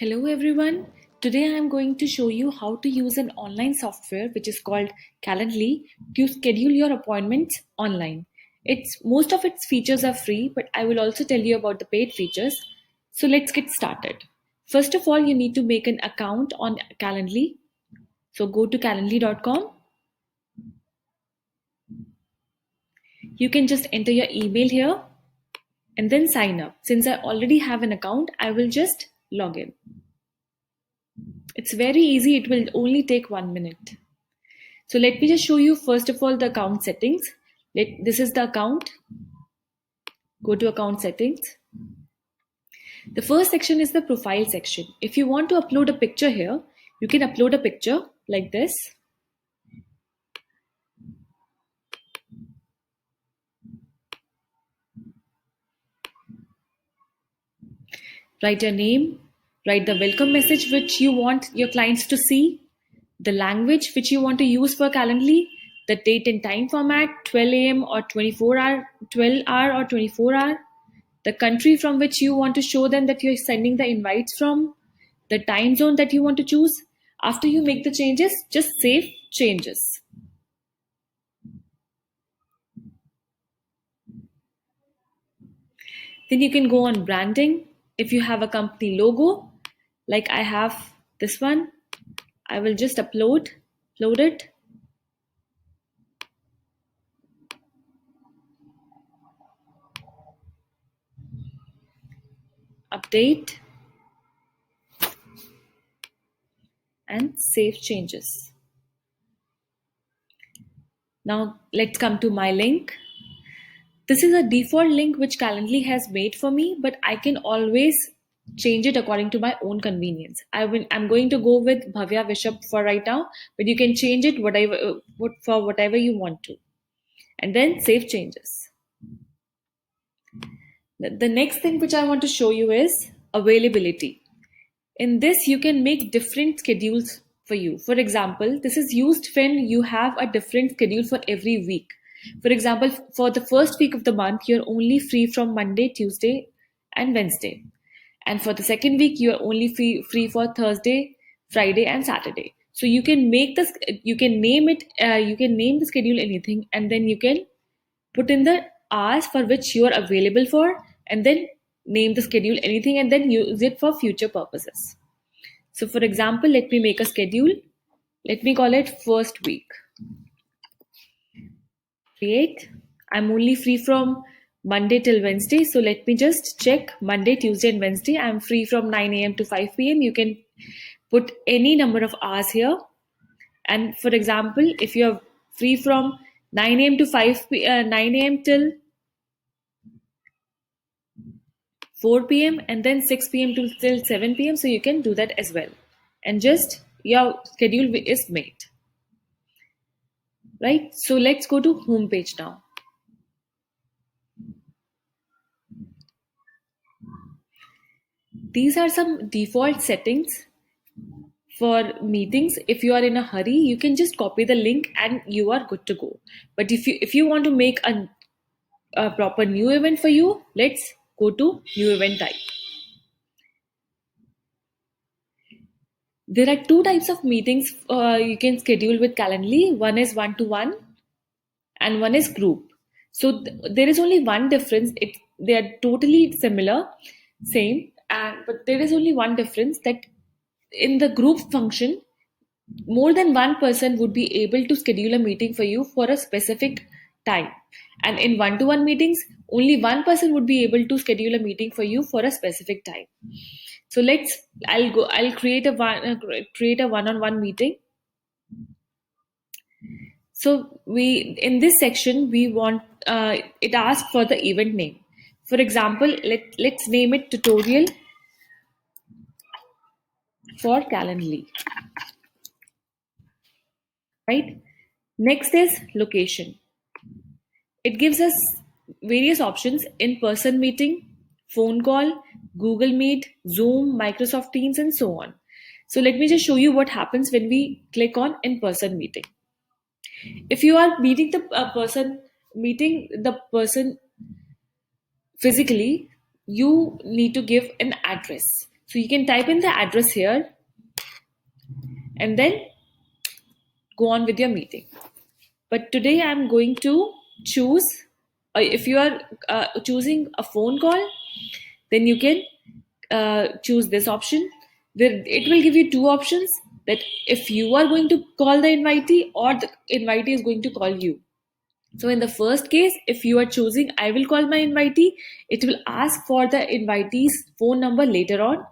Hello everyone. Today I am going to show you how to use an online software which is called Calendly to schedule your appointments online. Most of its features are free, but I will also tell you about the paid features. So let's get started. First of all, you need to make an account on Calendly. So go to calendly.com. You can just enter your email here and then sign up. Since I already have an account, I will just log in. It's very easy. It will only take 1 minute. So let me just show you first of all the account settings. This is the account. Go to account settings. The first section is the profile section. If you want to upload a picture here, you can upload a picture like this. Write your name, write the welcome message which you want your clients to see, the language which you want to use for Calendly, the date and time format, 12 a.m. or 12 hour or 24 hour, the country from which you want to show them that you're sending the invites from, the time zone that you want to choose. After you make the changes, just save changes. Then you can go on branding. If you have a company logo, like I have this one, I will just upload it. Update and save changes. Now let's come to my link. This is a default link which Calendly has made for me, but I can always change it according to my own convenience. I'm going to go with Bhavya Vishap for right now, but you can change it for whatever you want to. And then save changes. The next thing which I want to show you is availability. In this, you can make different schedules for you. For example, this is used when you have a different schedule for every week. For example, for the first week of the month, you're only free from Monday, Tuesday, and Wednesday. And for the second week, you're only free for Thursday, Friday, and Saturday. So you can make this, you can name it, you can name the schedule anything, and then you can put in the hours for which you are available for, and then name the schedule anything, and then use it for future purposes. So for example, let me make a schedule. Let me call it first week. Create. I'm only free from Monday till Wednesday. So let me just check Monday, Tuesday, and Wednesday. I'm free from 9 a.m. to 5 p.m. You can put any number of hours here. And for example, if you're free from 9 a.m. to 9 a.m. till 4 p.m. and then 6 p.m. till 7 p.m. So you can do that as well. And just your schedule is made. Right? So let's go to home page now. These are some default settings for meetings. If you are in a hurry, you can just copy the link and you are good to go. But if you want to make a proper new event for you, let's go to new event type. There are two types of meetings you can schedule with Calendly. One is one-to-one and one is group. So there is only one difference. They are totally similar, same, but there is only one difference, that in the group function, more than one person would be able to schedule a meeting for you for a specific time. And in one-to-one meetings, only one person would be able to schedule a meeting for you for a specific time. So I'll create a one-on-one meeting. So in this section, we want, it asks for the event name. For example, let's name it tutorial for Calendly. Right? Next is location. It gives us various options: in-person meeting, phone call, Google Meet, Zoom, Microsoft Teams, and so on. So let me just show you what happens when we click on in-person meeting. If you are meeting the person physically, you need to give an address. So you can type in the address here and then go on with your meeting. But today I'm going to choose, if you are choosing a phone call, then you can choose this option. It will give you two options, that if you are going to call the invitee or the invitee is going to call you. So in the first case, if you are choosing I will call my invitee, it will ask for the invitee's phone number later on.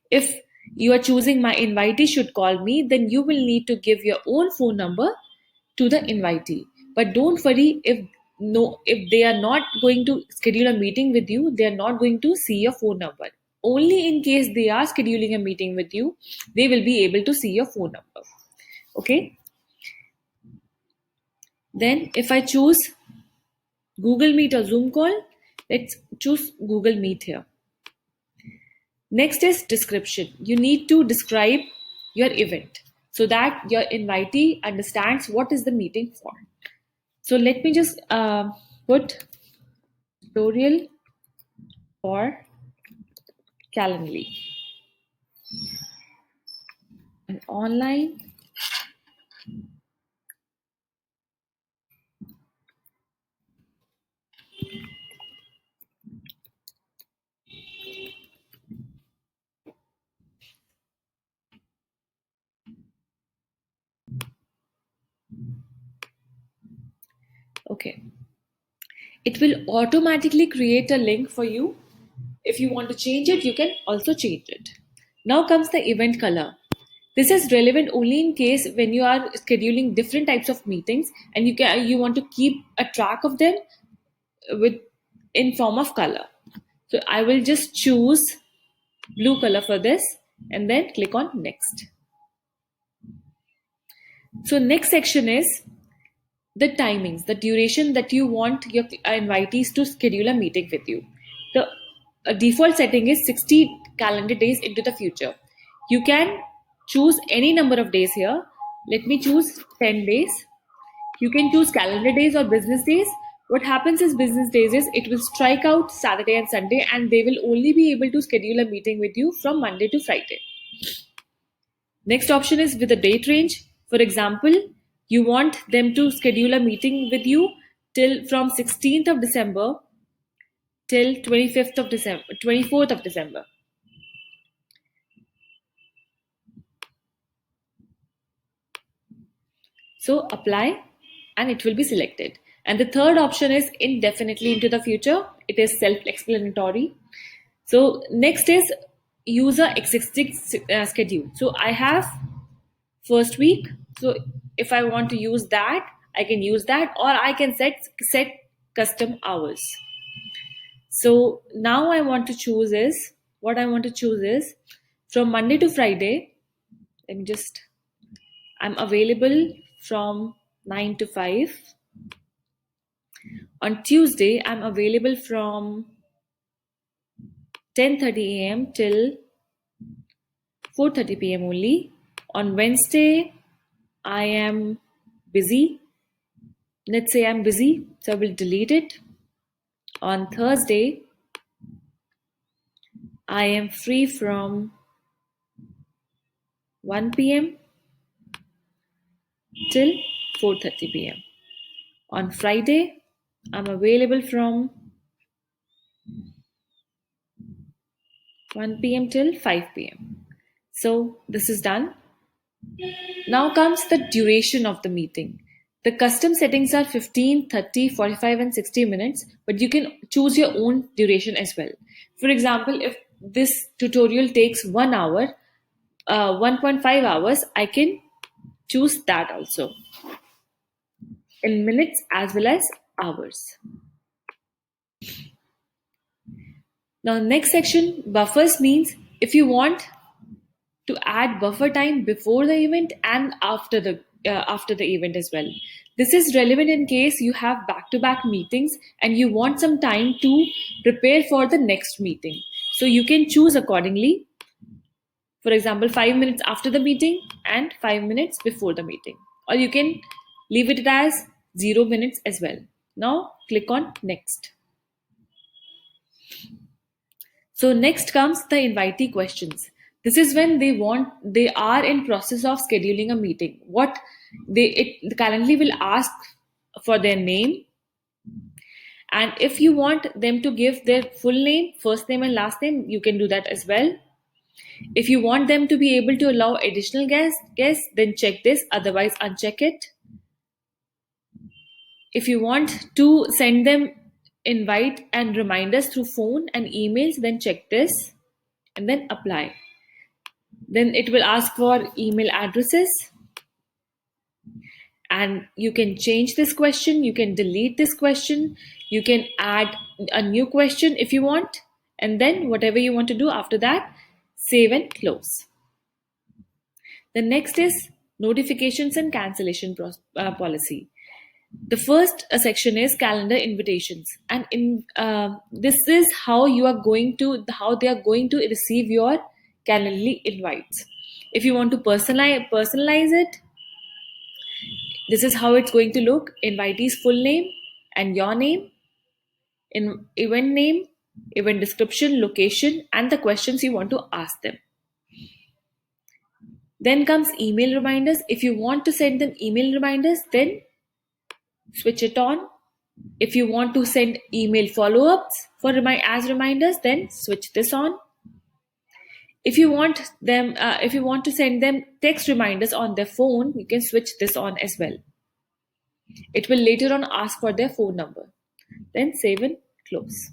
If you are choosing my invitee should call me, then you will need to give your own phone number to the invitee. But don't worry, if they are not going to schedule a meeting with you, they are not going to see your phone number. Only in case they are scheduling a meeting with you, they will be able to see your phone number. Okay. Then if I choose Google Meet or Zoom call, let's choose Google Meet here. Next is description. You need to describe your event so that your invitee understands what is the meeting for. So let me just put tutorial for Calendly, an online okay. It will automatically create a link for you. If you want to change it, you can also change it. Now comes the event color. This is relevant only in case when you are scheduling different types of meetings and you want to keep a track of them with in form of color. So I will just choose blue color for this and then click on next. So next section is the timings, the duration that you want your invitees to schedule a meeting with you. The default setting is 60 calendar days into the future. You can choose any number of days here. Let me choose 10 days. You can choose calendar days or business days. What happens is business days is it will strike out Saturday and Sunday, and they will only be able to schedule a meeting with you from Monday to Friday. Next option is with a date range. For example, you want them to schedule a meeting with you till from 16th of December till 25th of December, 24th of December. So apply and it will be selected. And the third option is indefinitely into the future. It is self-explanatory. So next is user existing schedule. So I have first week. So if I want to use that, I can use that, or I can set custom hours. So now I want to choose is what I want to choose is from Monday to Friday. Let me just I'm available from 9 to 5. On Tuesday, I'm available from 10:30 a.m. till 4:30 p.m. only. On Wednesday, I am busy. Let's say I'm busy, so I will delete it. On Thursday, I am free from 1 p.m. till 4:30 p.m. On Friday, I'm available from 1 p.m. till 5 p.m. So this is done. Now comes the duration of the meeting. The custom settings are 15, 30, 45, and 60 minutes, but you can choose your own duration as well. For example, if this tutorial takes 1 hour, 1.5 hours, I can choose that also in minutes as well as hours. Now, next section, buffers means if you want to add buffer time before the event and after the event as well. This is relevant in case you have back-to-back meetings and you want some time to prepare for the next meeting. So you can choose accordingly. For example, 5 minutes after the meeting and 5 minutes before the meeting. Or you can leave it as 0 minutes as well. Now click on next. So next comes the invitee questions. This is when they are in process of scheduling a meeting. The Calendly will ask for their name, and if you want them to give their full name, first name and last name, you can do that as well. If you want them to be able to allow additional guests, then check this, otherwise uncheck it. If you want to send them invite and reminders through phone and emails, then check this and then apply. Then it will ask for email addresses, and you can change this question, you can delete this question, you can add a new question if you want, and then whatever you want to do after that, save and close. The next is notifications and cancellation policy. The first section is calendar invitations, and this is how how they are going to receive your Calendly invites. If you want to personalize it, this is how it's going to look: invitee's full name and your name, in event name, event description, location, and the questions you want to ask them. Then comes email reminders. If you want to send them email reminders, then switch it on. If you want to send email follow-ups as reminders, then switch this on. If you want to send them text reminders on their phone, you can switch this on as well. It will later on ask for their phone number. Then save and close.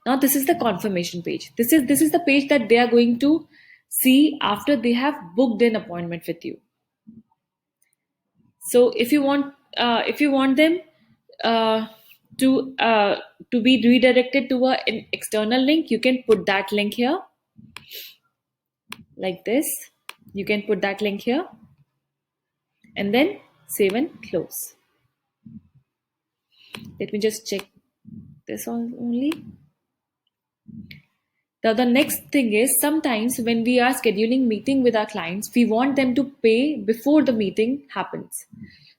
Now this is the confirmation page. This is the page that they are going to see after they have booked an appointment with you. So if you want them to be redirected to an external link, you can put that link here like this. You can put that link here and then save and close. Let me just check this only. Now the next thing is, sometimes when we are scheduling meeting with our clients, we want them to pay before the meeting happens.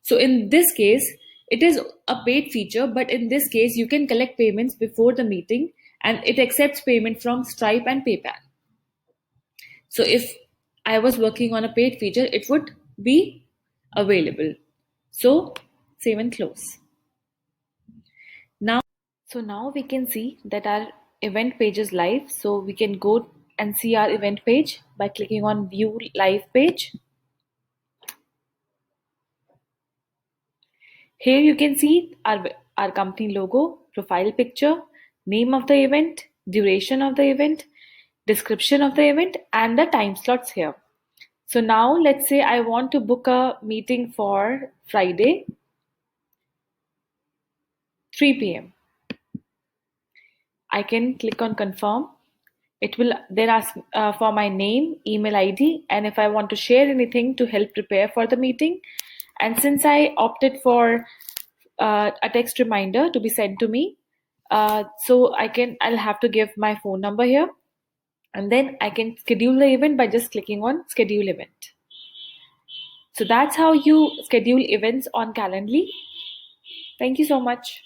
So in this case, it is a paid feature, but in this case, you can collect payments before the meeting, and it accepts payment from Stripe and PayPal. So if I was working on a paid feature, it would be available. So save and close. Now we can see that our event page is live. So we can go and see our event page by clicking on view live page. Here you can see our company logo, profile picture, name of the event, duration of the event, description of the event, and the time slots here. So now let's say I want to book a meeting for Friday, 3 p.m. I can click on confirm. It will then ask for my name, email ID, and if I want to share anything to help prepare for the meeting. And since I opted for a text reminder to be sent to me, so I'll have to give my phone number here, and then I can schedule the event by just clicking on schedule event. So that's how you schedule events on Calendly. Thank you so much.